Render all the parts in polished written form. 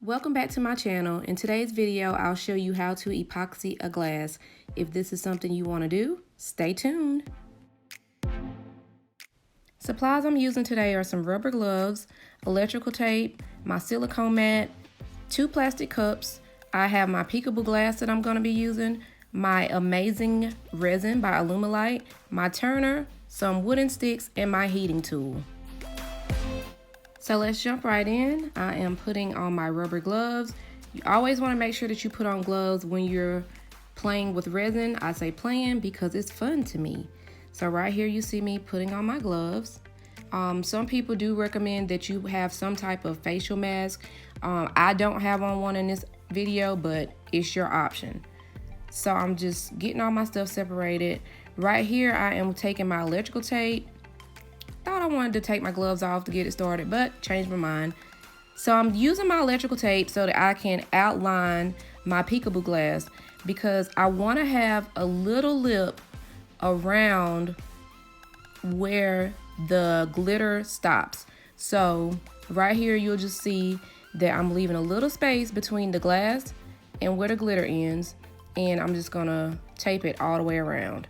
Welcome back to my channel. In today's video, I'll show you how to epoxy a glass. If this is something you want to do, stay tuned. Supplies I'm using today are some rubber gloves, electrical tape, my silicone mat, 2 plastic cups. I have my peekaboo glass that I'm going to be using, my amazing resin by Alumilite, my turner, some wooden sticks, and my heating tool. So let's jump right in. I am putting on my rubber gloves. You always want to make sure that you put on gloves when you're playing with resin. I say playing because it's fun to me. So right here you see me putting on my gloves. Some people do recommend that you have some type of facial mask. I don't have on one in this video, but it's your option. So I'm just getting all my stuff separated. Right here I am taking my electrical tape. Thought I wanted to take my gloves off to get it started, but changed my mind. So I'm using my electrical tape so that I can outline my peekaboo glass because I want to have a little lip around where the glitter stops. So right here you'll just see that I'm leaving a little space between the glass and where the glitter ends, and I'm just gonna tape it all the way around.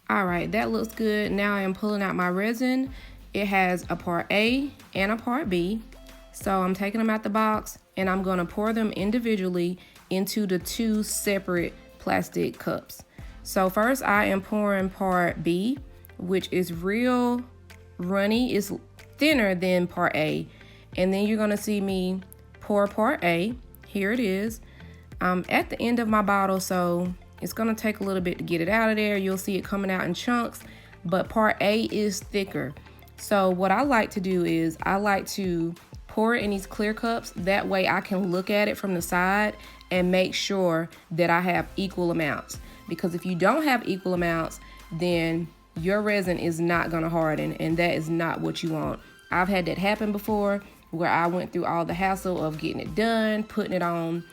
All right, that looks good. Now I am pulling out my resin. It has a part A and a part B. So I'm taking them out the box and I'm gonna pour them individually into the 2 separate plastic cups. So first I am pouring part B, which is real runny. It's thinner than part A. And then you're gonna see me pour part A. Here it is. I'm at the end of my bottle, so it's gonna take a little bit to get it out of there. You'll see it coming out in chunks, but part A is thicker. So what I like to do is I like to pour it in these clear cups. That way I can look at it from the side and make sure that I have equal amounts. Because if you don't have equal amounts, then your resin is not gonna harden, and that is not what you want. I've had that happen before where I went through all the hassle of getting it done, putting it on.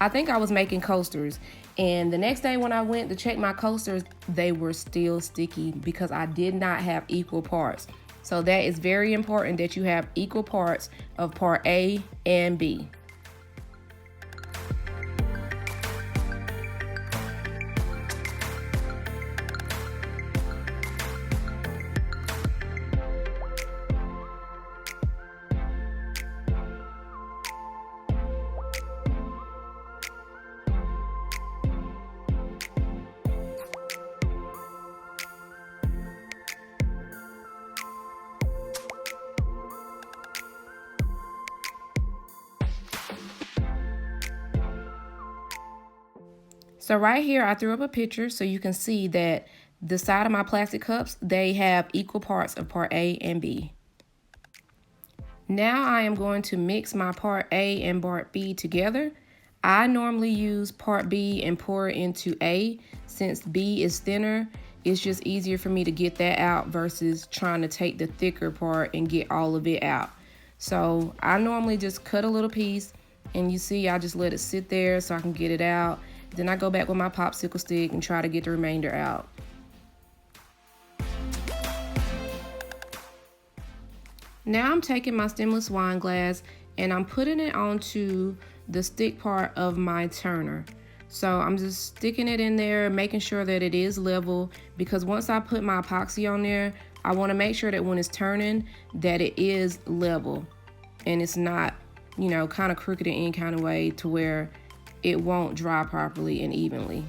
I think I was making coasters. And the next day when I went to check my coasters, they were still sticky because I did not have equal parts. So that is very important that you have equal parts of part A and B. So right here, I threw up a picture so you can see that the side of my plastic cups, they have equal parts of part A and B. Now I am going to mix my part A and part B together. I normally use part B and pour it into A. Since B is thinner, it's just easier for me to get that out versus trying to take the thicker part and get all of it out. So I normally just cut a little piece, and you see I just let it sit there so I can get it out. Then I go back with my popsicle stick and try to get the remainder out. Now I'm taking my stemless wine glass and I'm putting it onto the stick part of my turner. So I'm just sticking it in there, making sure that it is level, because once I put my epoxy on there, I want to make sure that when it's turning that it is level and it's not, you know, kind of crooked in any kind of way to where it won't dry properly and evenly.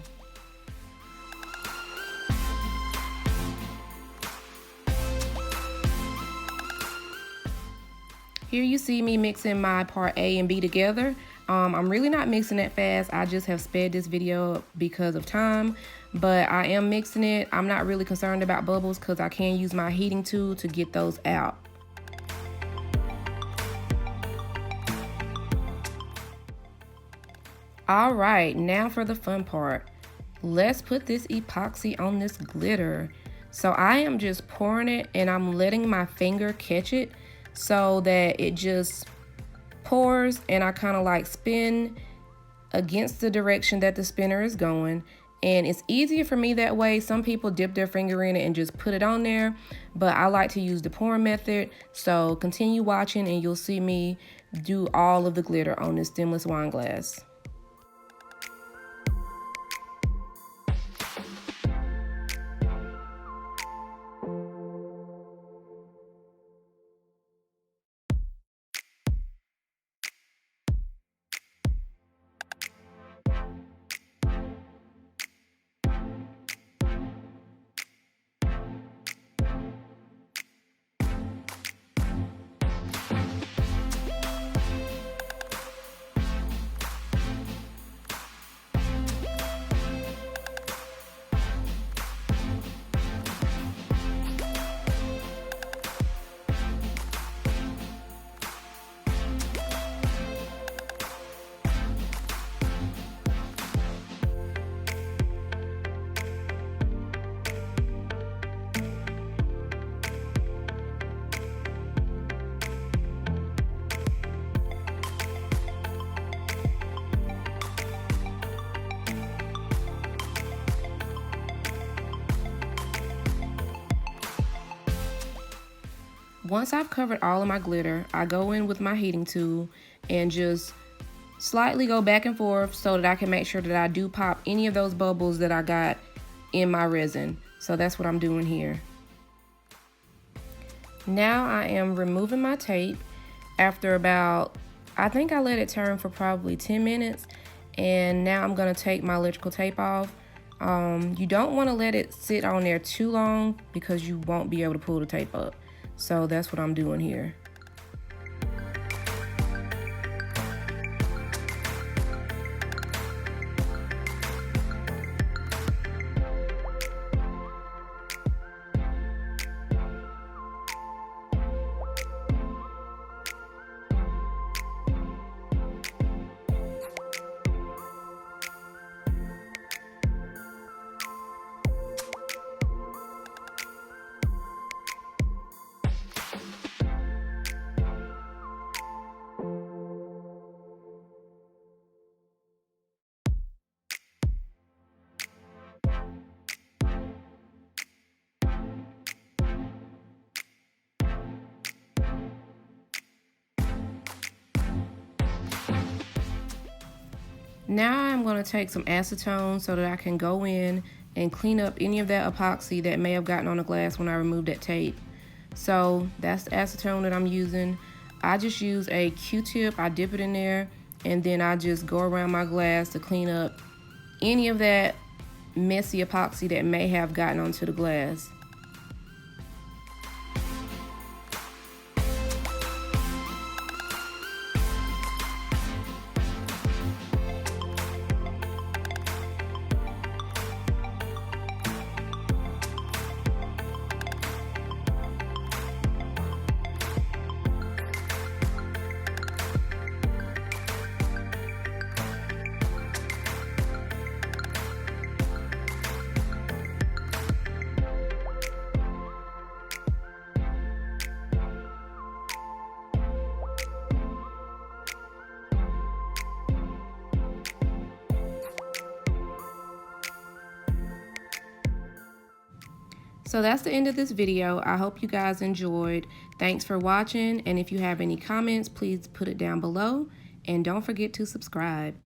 Here you see me mixing my part A and B together. I'm really not mixing it fast. I just have sped this video up because of time, but I am mixing it. I'm not really concerned about bubbles because I can use my heating tool to get those out. All right, now for the fun part. Let's put this epoxy on this glitter. So I am just pouring it and I'm letting my finger catch it so that it just pours, and I kind of like spin against the direction that the spinner is going. And it's easier for me that way. Some people dip their finger in it and just put it on there, but I like to use the pouring method. So continue watching and you'll see me do all of the glitter on this stemless wine glass. Once I've covered all of my glitter, I go in with my heating tool and just slightly go back and forth so that I can make sure that I do pop any of those bubbles that I got in my resin. So that's what I'm doing here. Now I am removing my tape after about, I think I let it turn for probably 10 minutes. And now I'm gonna take my electrical tape off. You don't wanna let it sit on there too long because you won't be able to pull the tape up. So that's what I'm doing here. Now I'm going to take some acetone so that I can go in and clean up any of that epoxy that may have gotten on the glass when I removed that tape. So that's the acetone that I'm using. I just use a Q-tip, I dip it in there, and then I just go around my glass to clean up any of that messy epoxy that may have gotten onto the glass. So that's the end of this video. I hope you guys enjoyed. Thanks for watching, and if you have any comments, please put it down below, and don't forget to subscribe.